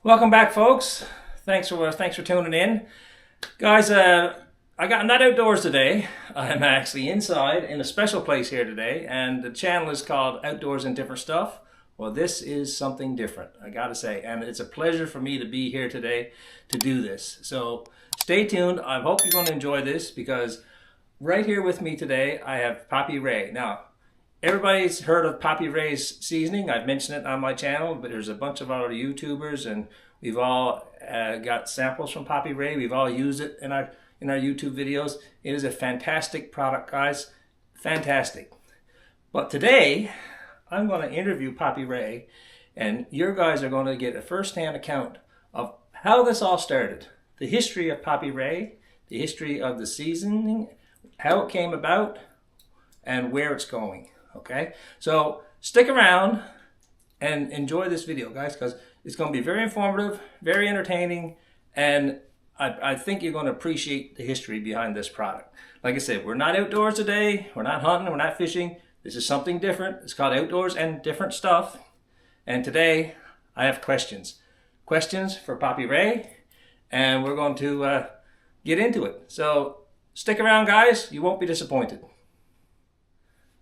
Welcome back, folks. Thanks for tuning in, guys. I'm not outdoors today. I'm actually inside in a special place here today, and the channel is called Outdoors and Different Stuff. Well, this is something different, I gotta say, and it's a pleasure for me to be here today to do this. So stay tuned. I hope you're going to enjoy this, because right here with me today I have Papi Ray. Now, everybody's heard of Papi Ray's seasoning. I've mentioned it on my channel, but there's a bunch of other YouTubers, and we've all got samples from Papi Ray. We've all used it in our YouTube videos. It is a fantastic product, guys. Fantastic. But today, I'm going to interview Papi Ray, and your guys are going to get a first-hand account of how this all started. The history of Papi Ray, the history of the seasoning, how it came about, and where it's going. Okay? So stick around and enjoy this video, guys, because it's going to be very informative, very entertaining, and I think you're going to appreciate the history behind this product. Like I said, we're not outdoors today. We're not hunting. We're not fishing. This is something different. It's called Outdoors and Different Stuff. And today, I have questions. Questions for Papi Ray, and we're going to get into it. So stick around, guys. You won't be disappointed.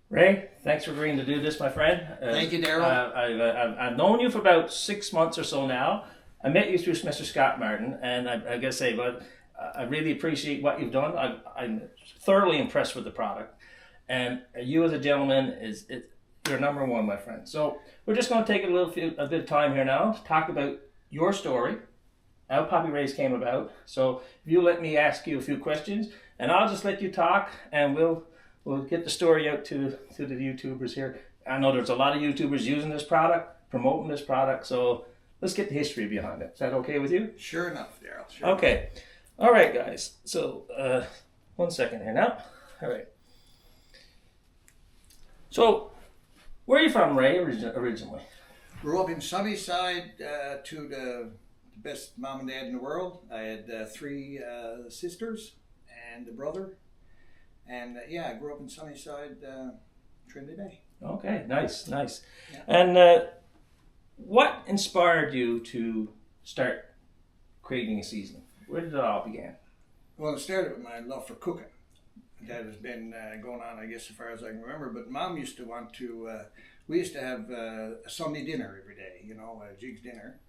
Ray, thanks for agreeing to do this, my friend. Thank you, Darrell. I've known you for about 6 months or so now. I met you through Mr. Scott Martin, and I gotta say, but I really appreciate what you've done. I'm thoroughly impressed with the product, and you as a gentleman you're number one, my friend. So we're just going to take a bit of time here now to talk about your story, how Papi Ray's came about. So if you let me ask you a few questions, and I'll just let you talk, and we'll get the story out to the YouTubers here. I know there's a lot of YouTubers using this product, promoting this product, so let's get the history behind it. Is that okay with you? Sure enough, Darrell. Sure Okay. Enough. All right, guys. So 1 second here now. All right. So where are you from, Ray, originally? Grew up in Sunnyside to the best mom and dad in the world. I had 3 sisters and a brother. And I grew up in Sunnyside, Trinity Bay. Okay, nice. Yeah. And what inspired you to start creating a seasoning? Where did it all begin? Well, it started with my love for cooking. That has been going on, I guess, as far as I can remember. But Mom used to want to, we used to have a Sunday dinner every day, a Jig's dinner,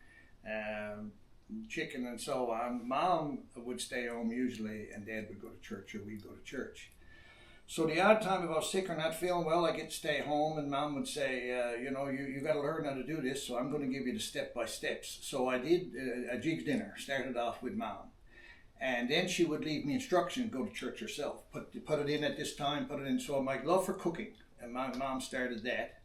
chicken and so on. Mom would stay home usually, and Dad would go to church, or we'd go to church. So the odd time if I was sick or not feeling well, I get to stay home, and Mom would say, you got to learn how to do this, so I'm going to give you the step-by-steps. So I did a Jig's dinner, started off with Mom. And then she would leave me instructions, go to church herself. Put it in at this time, put it in. So my love for cooking, and my mom started that.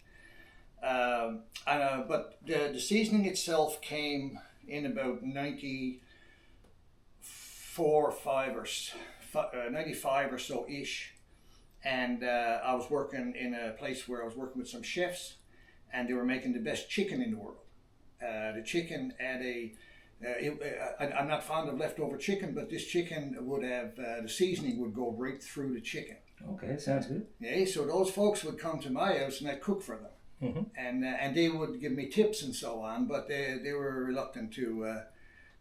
But the seasoning itself came in about 95 or so-ish. And I was working in a place where I was working with some chefs, and they were making the best chicken in the world. The chicken had I'm not fond of leftover chicken, but this chicken would have, the seasoning would go right through the chicken. Okay, sounds good. Yeah, so those folks would come to my house and I'd cook for them. Mm-hmm. And they would give me tips and so on, but they were reluctant to,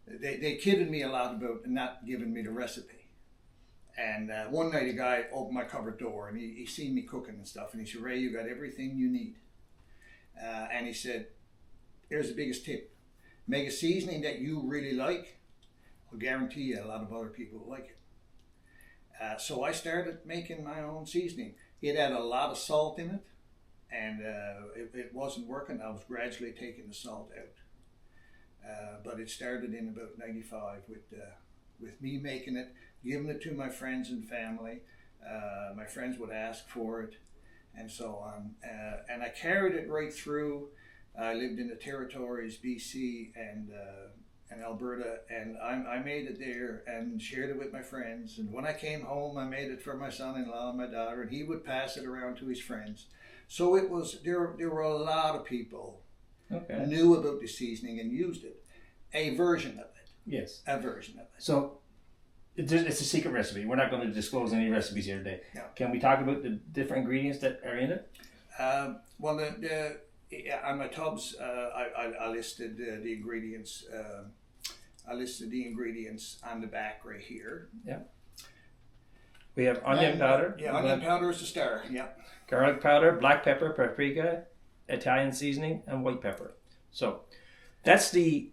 they kidded me a lot about not giving me the recipe. And one night a guy opened my cupboard door, and he seen me cooking and stuff, and he said, "Ray, you got everything you need." And he said, "Here's the biggest tip. Make a seasoning that you really like. I'll guarantee you a lot of other people will like it." So I started making my own seasoning. It had a lot of salt in it, and it wasn't working. I was gradually taking the salt out. But it started in about 95 with me making it, giving it to my friends and family. My friends would ask for it, and so on. And I carried it right through. I lived in the territories, BC and Alberta, and I made it there and shared it with my friends. And when I came home, I made it for my son-in-law and my daughter, and he would pass it around to his friends. So it was there were a lot of people who knew about the seasoning and used it. A version of it. Yes. A version of it. So it's a secret recipe. We're not going to disclose any recipes here today. No. Can we talk about the different ingredients that are in it? Well, On my tubs, I listed the ingredients. I listed the ingredients on the back right here. Yeah. We have onion powder. Yeah, onion powder is the star. Yeah. Garlic powder, black pepper, paprika, Italian seasoning, and white pepper. So that's the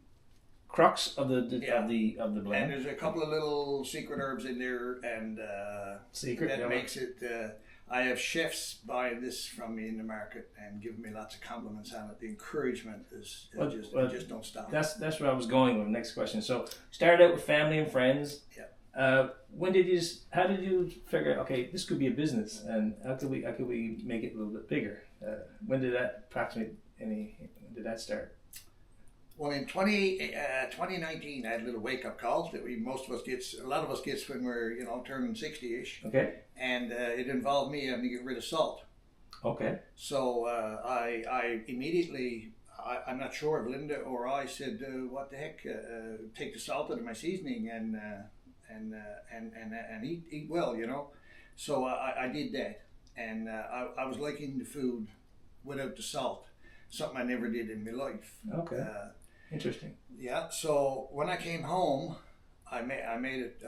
crux of the blend. And there's a couple of little secret herbs in there, and that makes it. I have chefs buying this from me in the market and giving me lots of compliments on it. The encouragement is just don't stop. That's where I was going with the next question. So started out with family and friends. Yeah. How did you figure, okay, this could be a business, and how could we make it a little bit bigger? When did that start? Well, in 2019, I had a little wake-up call that a lot of us gets when we're turning 60-ish. Okay. And it involved me having to get rid of salt. Okay. So I immediately, I'm not sure if Linda or I said, what the heck, take the salt out of my seasoning and eat well, So I did that, and I was liking the food without the salt, something I never did in my life. Okay. Interesting. Yeah. So when I came home, I made it.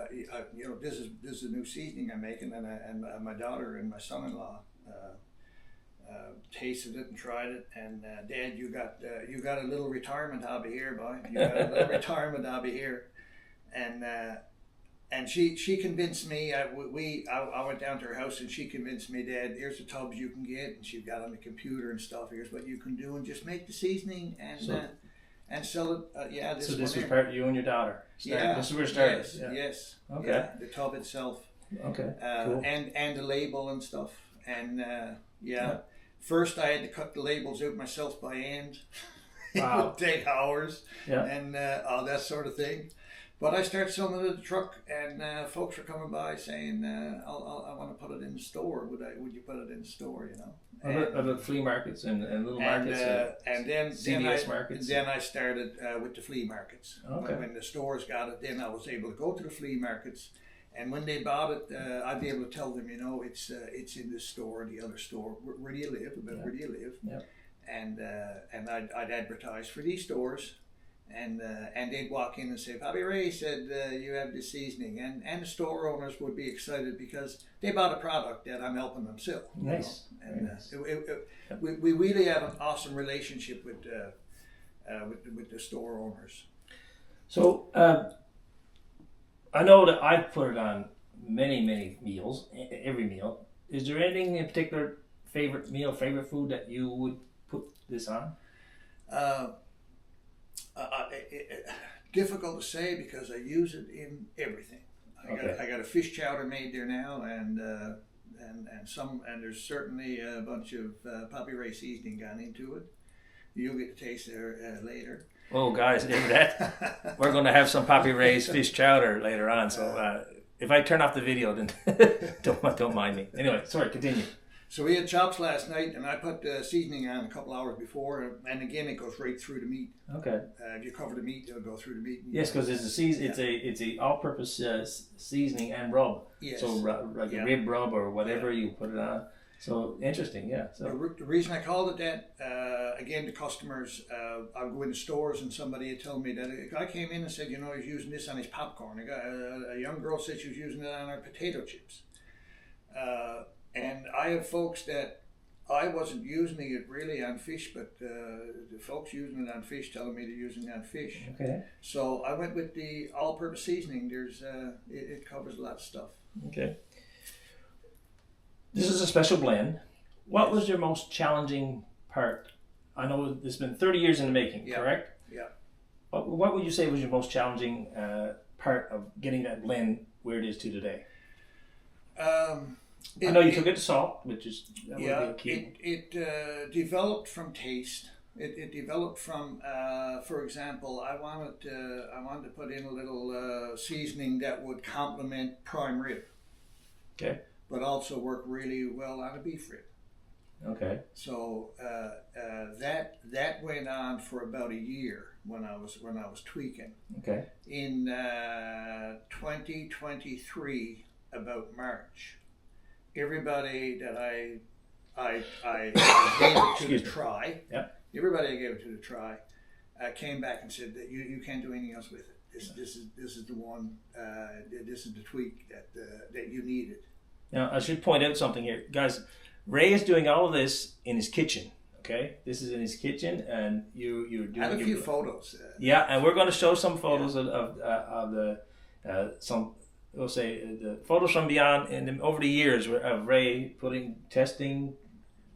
This is a new seasoning I'm making, and my daughter and my son-in-law tasted it and tried it. And Dad, you got a little retirement hobby here, boy. You got a little retirement hobby here, and she convinced me. I went down to her house and she convinced me, Dad, here's the tubs you can get, and she got on the computer and stuff. Here's what you can do, and just make the seasoning and sell it. So this was part of you and your daughter. Yeah, this is where it started. Yes, yeah. Yes. Okay. Yeah, the tub itself. Okay. Cool. And the label and stuff. And first I had to cut the labels out myself by hand. Wow. It would take hours. Yeah. And all that sort of thing. But I started selling it at the truck, and folks were coming by saying, "I want to put it in the store. Would you put it in the store? About flea markets and little markets and then CVS markets. Then I started with the flea markets. Okay. When the stores got it, then I was able to go to the flea markets, and when they bought it, I'd be able to tell them, it's in this store, the other store. Where do you live? Where do you live? Yeah. And I'd advertise for these stores. And they'd walk in and say, Bobby Ray said you have this seasoning, and the store owners would be excited because they bought a product that I'm helping them sell. Nice. And we really have an awesome relationship with the store owners. So I know that I've put it on many meals, every meal. Is there anything in particular, favorite meal, favorite food that you would put this on? Difficult to say because I use it in everything. I got a fish chowder made there now, and there's certainly a bunch of Poppy Ray seasoning gone into it. You'll get to taste there later. Oh, guys, we're going to have some Poppy Ray's fish chowder later on. So if I turn off the video, then don't mind me. Anyway, sorry, continue. So we had chops last night, and I put seasoning on a couple hours before, and again it goes right through the meat. Okay. If you cover the meat, it'll go through the meat. Yes, because it's a all-purpose seasoning and rub. Yes. So like a rib rub or whatever you put it on. So interesting, yeah. So the reason I called it that, again, the customers, I'll go into stores and somebody would tell me that a guy came in and said, he's using this on his popcorn. A young girl said she was using it on her potato chips. And I have folks that I wasn't using it really on fish, but the folks using it on fish telling me they're using it on fish. Okay. So I went with the all-purpose seasoning. There's it covers a lot of stuff. Okay. This is a special blend. What was your most challenging part? I know it's been 30 years in the making, correct? Yeah. What would you say was your most challenging part of getting that blend where it is to today? I know you took it to salt, which is that would be key. It developed from taste. It developed from, for example, I wanted to put in a little seasoning that would complement prime rib. Okay. But also work really well on a beef rib. Okay. So that went on for about a year when I was tweaking. Okay. In 2023, about March, everybody that I gave it to try everybody I gave it to try came back and said that you can't do anything else with it. This is the one. This is the tweak that you needed. Now I should point out something here, guys. Ray is doing all of this in his kitchen. Okay, this is in his kitchen, and you're doing. I have a few photos. Yeah, and we're going to show some photos of the some. We'll say the photos from beyond and over the years of Ray testing,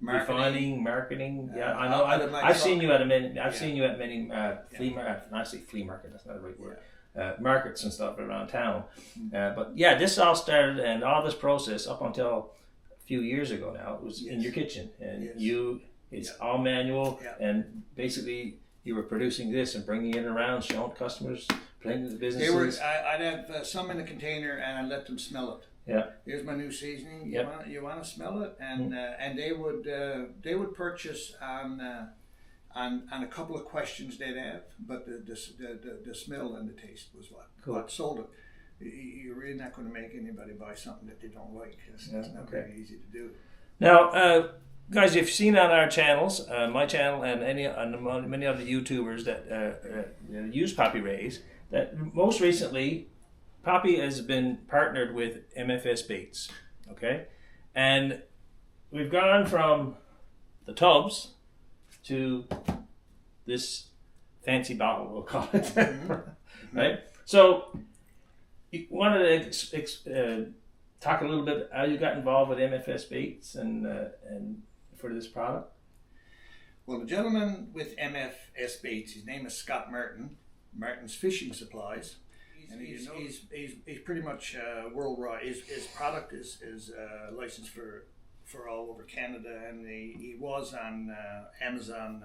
refining, marketing. Yeah, I know. I've seen you at many. I've seen you at many flea market. I say flea market. That's not the right word. Markets and stuff around town. But yeah, this all started, and all this process up until a few years ago now, it was in your kitchen, and it's all manual, and basically you were producing this and bringing it around, showing customers, playing the businesses. I'd have some in a container, and I'd let them smell it. Yeah. Here's my new seasoning. You want to smell it, and and they would purchase on a couple of questions they'd have, but the smell and the taste was what sold it. You're really not going to make anybody buy something that they don't like. It's not very easy to do. Now, guys, you've seen on our channels, my channel and many other YouTubers that use Poppy Rays, that most recently Poppy has been partnered with MFS Baits, okay? And we've gone from the tubs to this fancy bottle, we'll call it, right? So you wanted to talk a little bit how you got involved with MFS Baits and for this product. Well, the gentleman with MFS Baits, his name is Scott Martin's Fishing Supplies, and he's pretty much worldwide. His product is licensed for all over Canada, and he was on Amazon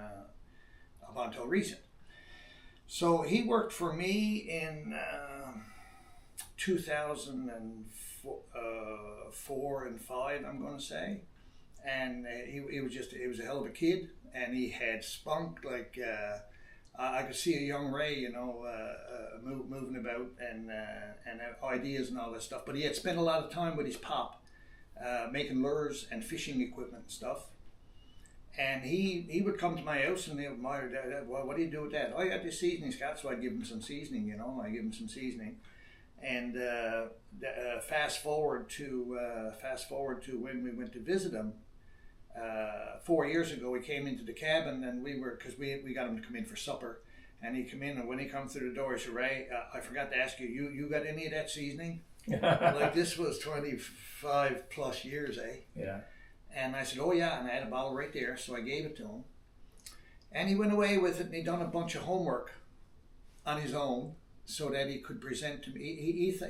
up until recent. So he worked for me in 2004 and 5, I'm going to say, and he was a hell of a kid, and he had spunk like I could see a young Ray, moving about and ideas and all that stuff. But he had spent a lot of time with his pop, making lures and fishing equipment and stuff. And he would come to my house and they would admire, Dad, what do you do with that? Oh, I got this seasoning, Scott, so I'd give him some seasoning, I give him some seasoning. And fast forward to when we went to visit him 4 years ago. We came into the cabin, and because we got him to come in for supper, and he come in, and when he comes through the door, he said, Ray, I forgot to ask you, you got any of that seasoning? Like, this was 25 plus years, eh? Yeah. And I said, oh yeah, and I had a bottle right there, so I gave it to him. And he went away with it, and he done a bunch of homework on his own so that he could present to me. He said,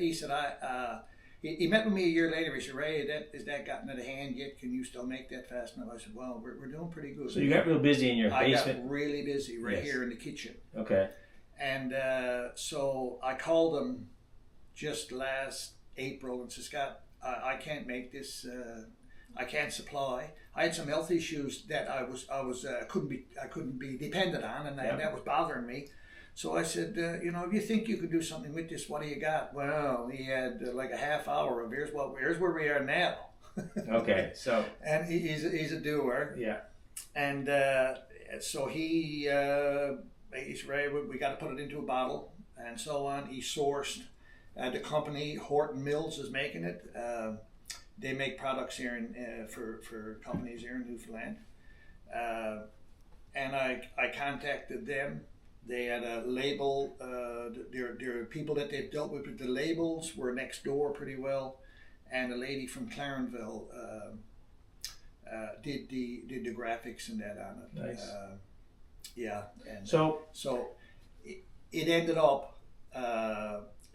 he met with me a year later. He said, Ray, is that gotten out of hand yet? Can you still make that fast enough? I said, well, we're doing pretty good. So you got real busy in your basement? I got really busy here in the kitchen. Okay. And so I called him just last April and said, Scott, I can't make this. I can't supply. I had some health issues that I couldn't be dependent on, and that was bothering me. So I said, if you think you could do something with this, what do you got? Well, he had like a half hour of here's where we are now. Okay, so and he's a doer. Yeah. And so he said, Ray, we got to put it into a bottle, and so on. He sourced the company Horton Mills is making it. They make products here for companies here in Newfoundland, and I contacted them. They had a label. There are people that they've dealt with the labels were next door pretty well, and a lady from Clarenville did the graphics and that on it. Nice. Yeah. And so it ended up.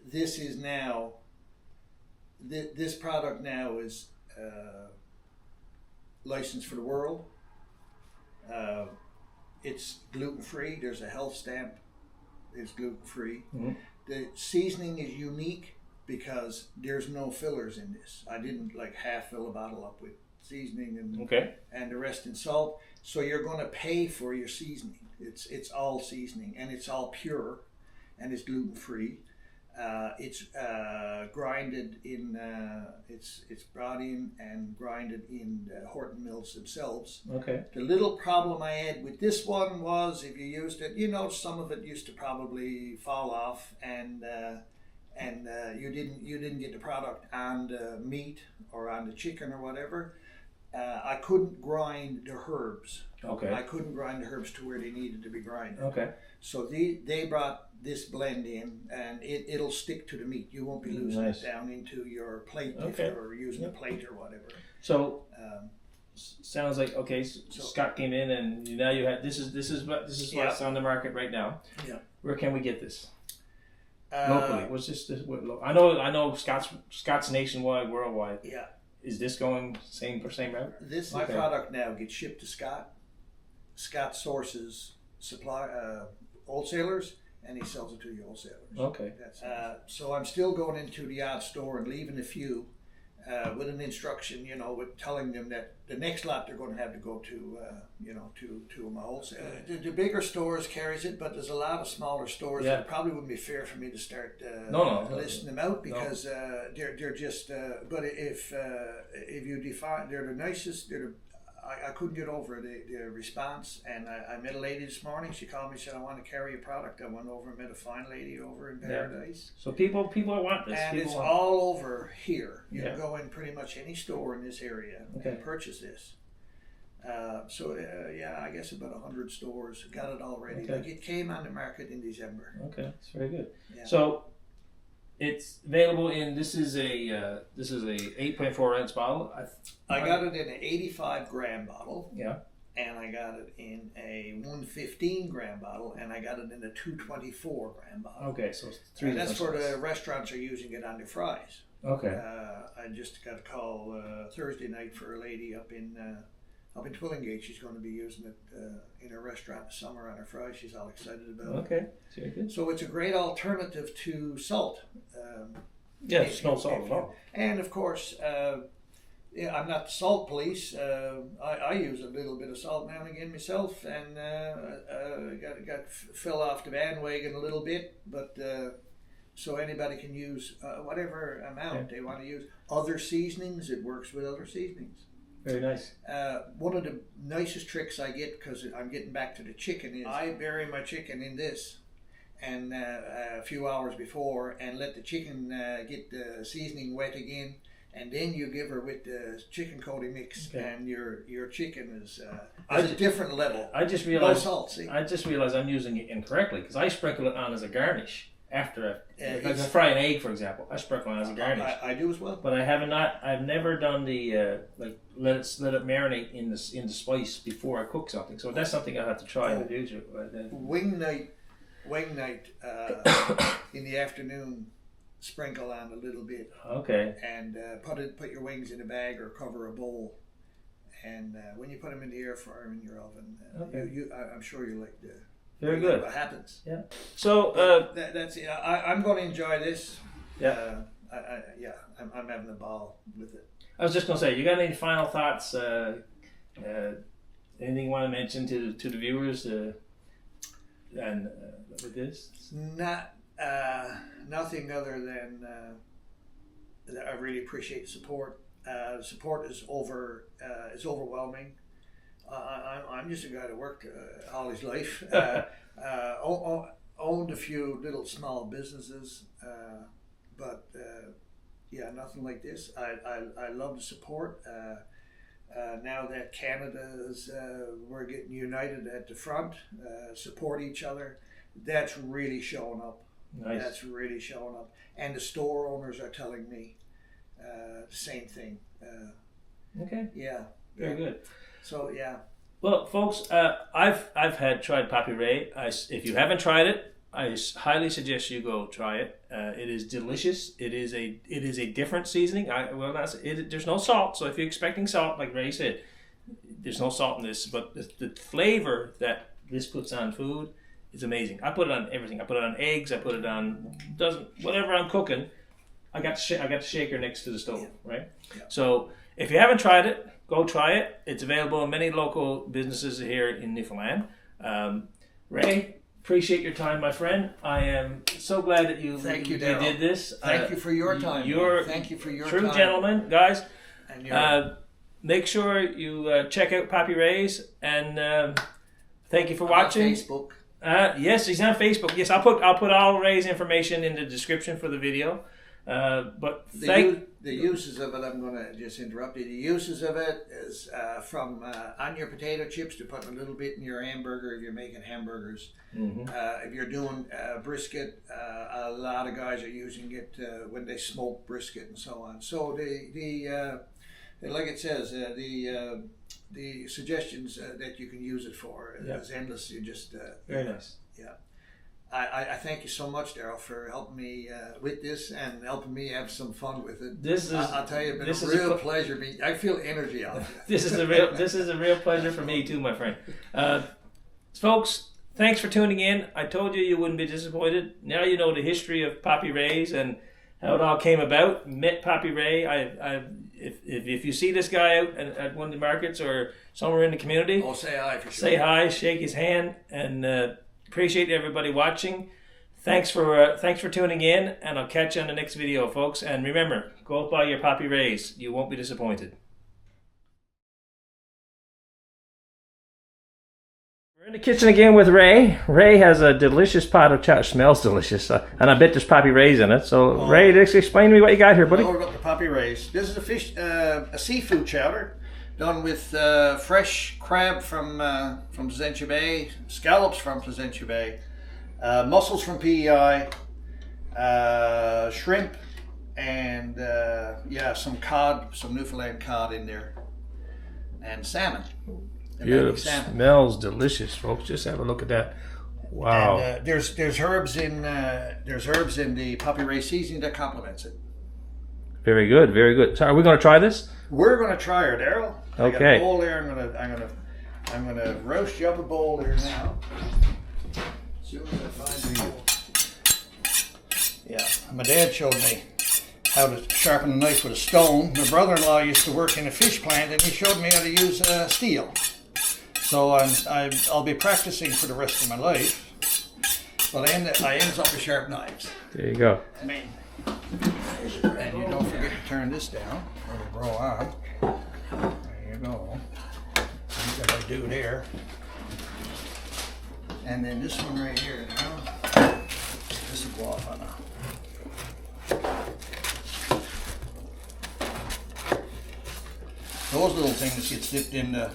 This is now. This product now is licensed for the world. It's gluten-free. There's a health stamp. It's gluten-free. Mm-hmm. The seasoning is unique because there's no fillers in this. I didn't half fill a bottle up with seasoning and the rest in salt. So you're going to pay for your seasoning. It's all seasoning, and it's all pure, and it's gluten-free. It's grinded in. It's brought in and grinded in Horton mills themselves. Okay. The little problem I had with this one was if you used it, some of it used to probably fall off, and you didn't get the product on the meat or on the chicken or whatever. I couldn't grind the herbs. Okay. I couldn't grind the herbs to where they needed to be grinded. Okay. So they brought this blend in, and it'll stick to the meat. You won't be losing it down into your plate if you're using a plate or whatever. So sounds like so Scott came in, and now you had this is what's on the market right now. Yeah. Where can we get this? Locally, what's this? I know Scott's nationwide, worldwide. Yeah. Is this going same route? My product now gets shipped to Scott. Scott sources wholesalers, and he sells it to the wholesalers. Okay. So I'm still going into the odd store and leaving a few with an instruction, with telling them that the next lot they're going to have to go to, to my wholesaler. The bigger stores carries it, but there's a lot of smaller stores that probably wouldn't be fair for me to start listing them out because they're just. But if you define, they're the nicest. I couldn't get over the response, and I met a lady this morning. She called me, said, "I want to carry a product." I went over and met a fine lady over in Paradise. So people want this, and it's all over here. You can go in pretty much any store in this area and purchase this. I guess about 100 stores got it already. Okay. Like it came on the market in December. Okay, that's very good. Yeah. So it's available in. This is a 8.4 ounce bottle. I got it in an 85 gram bottle. Yeah. And I got it in a 115 gram bottle, and I got it in a 224 gram bottle. Okay, so it's three. And that's for the restaurants are using it on their fries. Okay. I just got a call Thursday night for a lady up in Twillingate. She's going to be using it in her restaurant this summer on her fries. She's all excited about it. Okay, very good. So it's a great alternative to salt. It's no salt at all. And of course, I'm not the salt police. I use a little bit of salt now and again myself, and got fell off the bandwagon a little bit, but so anybody can use whatever amount they want to use. Other seasonings, it works with other seasonings. Very nice. One of the nicest tricks I get, because I'm getting back to the chicken, is I bury my chicken in this and a few hours before, and let the chicken get the seasoning wet again. And then you give her with the chicken coating mix, and your chicken is a different level. I just realized. No salt. See? I just realized I'm using it incorrectly because I sprinkle it on as a garnish after like I fry an egg, for example. I sprinkle it on as a garnish. I do as well. But I've never done the let it marinate in the spice before I cook something. So that's something I have to try in the future. Wing night in the afternoon. Sprinkle on a little bit. Okay. And put your wings in a bag or cover a bowl. And when you put them in the air fryer in your oven, I'm sure you like the. Very good. What happens? Yeah. So that's it. I'm going to enjoy this. Yeah. I'm having a ball with it. I was just going to say, you got any final thoughts? Anything you want to mention to the viewers? And with this? Nothing other than I really appreciate the support. Support is overwhelming. I'm just a guy that worked all his life. Owned a few little small businesses, but nothing like this. I love the support. Now that Canada's we're getting united at the front, support each other. That's really showing up. Nice. That's really showing up, and the store owners are telling me the same thing. Okay. Yeah. Very good. So yeah. Well, folks, I've tried Papi Ray. If you haven't tried it, I highly suggest you go try it. It is delicious. It is a different seasoning. There's no salt, so if you're expecting salt, like Ray said, there's no salt in this. But the flavor that this puts on food. It's amazing. I put it on everything. I put it on eggs. I put it on whatever I'm cooking. I got the shaker next to the stove, right? Yeah. So if you haven't tried it, go try it. It's available in many local businesses here in Newfoundland. Ray, appreciate your time, my friend. I am so glad that you did this. Thank you for your time. Thank you for your true time. Gentleman, guys. And make sure you check out Pappy Ray's, and thank you for watching. On Facebook. Yes, he's on Facebook. Yes, I'll put all Ray's information in the description for the video. But the uses of it, I'm going to just interrupt you. The uses of it is from on your potato chips to put a little bit in your hamburger if you're making hamburgers. Mm-hmm. If you're doing brisket, a lot of guys are using it when they smoke brisket and so on. So the like it says, the suggestions that you can use it for is endless. You just very nice. Yeah. I thank you so much, Darrell, for helping me with this and helping me have some fun with it. I'll tell you, it's been a real pleasure. I feel energy out of it. This is a real pleasure for me too, my friend. Folks, thanks for tuning in. I told you wouldn't be disappointed. Now you know the history of Pappy Ray's and how it all came about. Met Pappy Ray. If you see this guy out at one of the markets or somewhere in the community, say hi for sure. Say hi, shake his hand, and appreciate everybody watching. Thanks for tuning in, and I'll catch you on the next video, folks. And remember, go out buy your Pappy Ray's. You won't be disappointed. We're in the kitchen again with Ray. Ray has a delicious pot of chowder. Smells delicious, and I bet there's Pappy Ray's in it. So, Ray, explain to me what you got here, buddy. We've got the Pappy Ray's. This is a seafood chowder done with fresh crab from Placentia Bay, scallops from Placentia Bay, mussels from PEI, shrimp, and some cod, some Newfoundland cod in there, and salmon. Beautiful. Smells delicious, folks. Just have a look at that. Wow. And there's herbs in the Pappy Ray seasoning that complements it. Very good, very good. So, are we going to try this? We're going to try her, Darrell. Okay. I got a bowl there. I'm gonna roast you up a bowl here now. As soon as I find the bowl. Yeah, my dad showed me how to sharpen a knife with a stone. My brother-in-law used to work in a fish plant, and he showed me how to use steel. So I'll be practicing for the rest of my life. But I ends up with sharp knives. There you go. I mean, and you don't forget to turn this down. It'll grow on. There you go. That's what I do there. And then this one right here now. This will go off on those little things get dipped in the,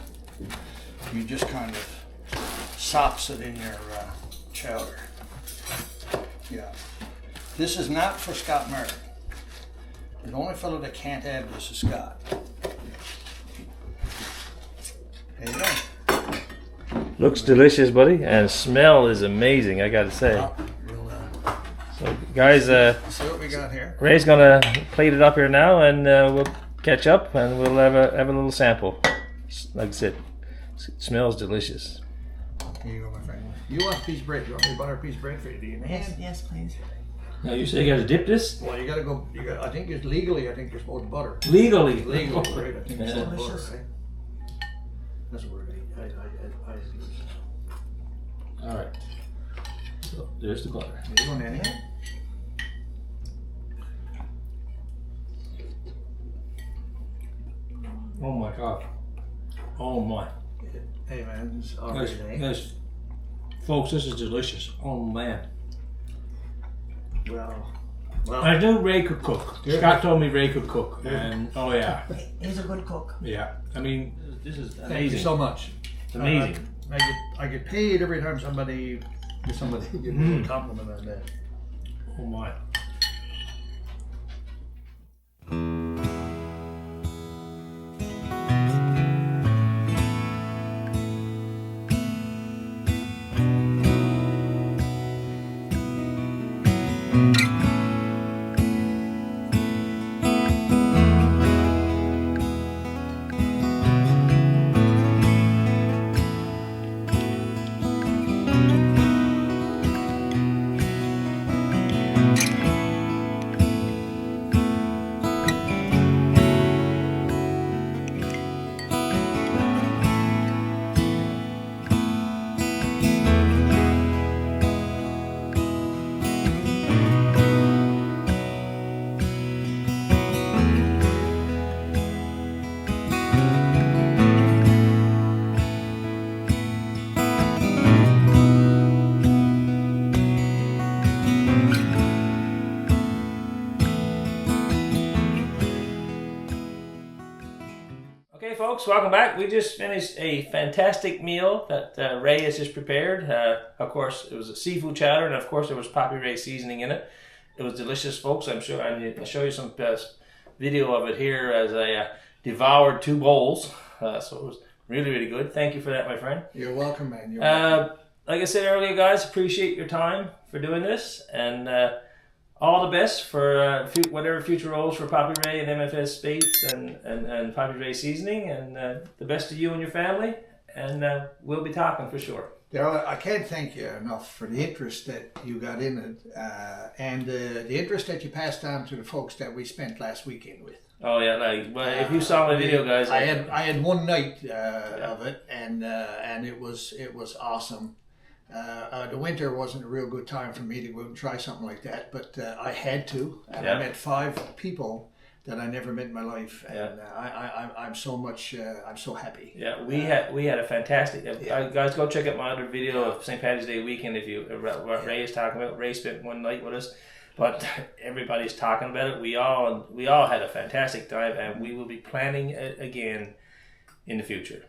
you just kind of sops it in your chowder. Yeah. This is not for Scott Martin. The only fellow that can't have this is Scott. There you go. Looks delicious, buddy, and smell is amazing, I gotta say. So, guys, see what we got here. Ray's gonna plate it up here now, and we'll catch up, and we'll have a little sample. Like I said, it smells delicious. Here you go, my friend. You want a piece of bread? You want me to butter a piece of bread for you? Do you? Yes, please. Now you say you gotta dip this? Well, you gotta go. I think it's legally. I think you're supposed to butter. Legally. Legally, right? I think you're supposed to butter, Delicious. right? That's a word. All right. So there's the butter. You want any? Oh my God. Oh my. Hey man, this is all right, eh? Guys, folks, this is delicious. Oh man. Well, I knew Ray could cook. Scott told me Ray could cook, and oh yeah, He's a good cook. yeah. I mean, this is amazing. thank you so much. It's amazing. I get paid every time somebody gives me a compliment on that. Oh my. folks, welcome back. We just finished a fantastic meal that Ray has just prepared. Of course, it was a seafood chowder, and of course, there was Poppy Ray seasoning in it. It was delicious, folks. I'm sure I'll show you some video of it here as I devoured 2 bowls. So it was really, really good. Thank you for that, my friend. You're welcome, man. You're welcome. Like I said earlier, guys, appreciate your time for doing this, and all the best for whatever future roles for Poppy Ray and MFS Baits and Poppy Ray Seasoning, and the best to you and your family, and we'll be talking for sure. Darrell, I can't thank you enough for the interest that you got in it, and the interest that you passed on to the folks that we spent last weekend with. Oh yeah, if you saw my video, guys, I had one night of it, and it was awesome. The winter wasn't a real good time for me to go and try something like that, but I had to, and I met 5 people that I never met in my life, and I'm so happy. Yeah, we had a fantastic. Guys, go check out my other video of St. Patty's Day weekend. If you what Ray is talking about, Ray spent one night with us, but everybody's talking about it. We all had a fantastic time, and we will be planning it again in the future.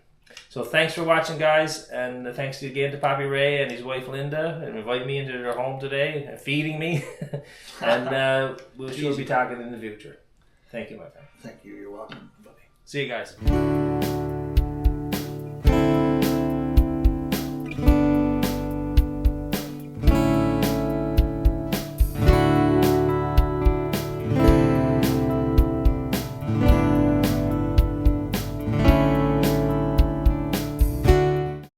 So thanks for watching, guys, and thanks again to Poppy Ray and his wife Linda, and inviting me into their home today and feeding me. And we'll sure be talking in the future. Thank you, my friend. Thank you. You're welcome, buddy. See you guys.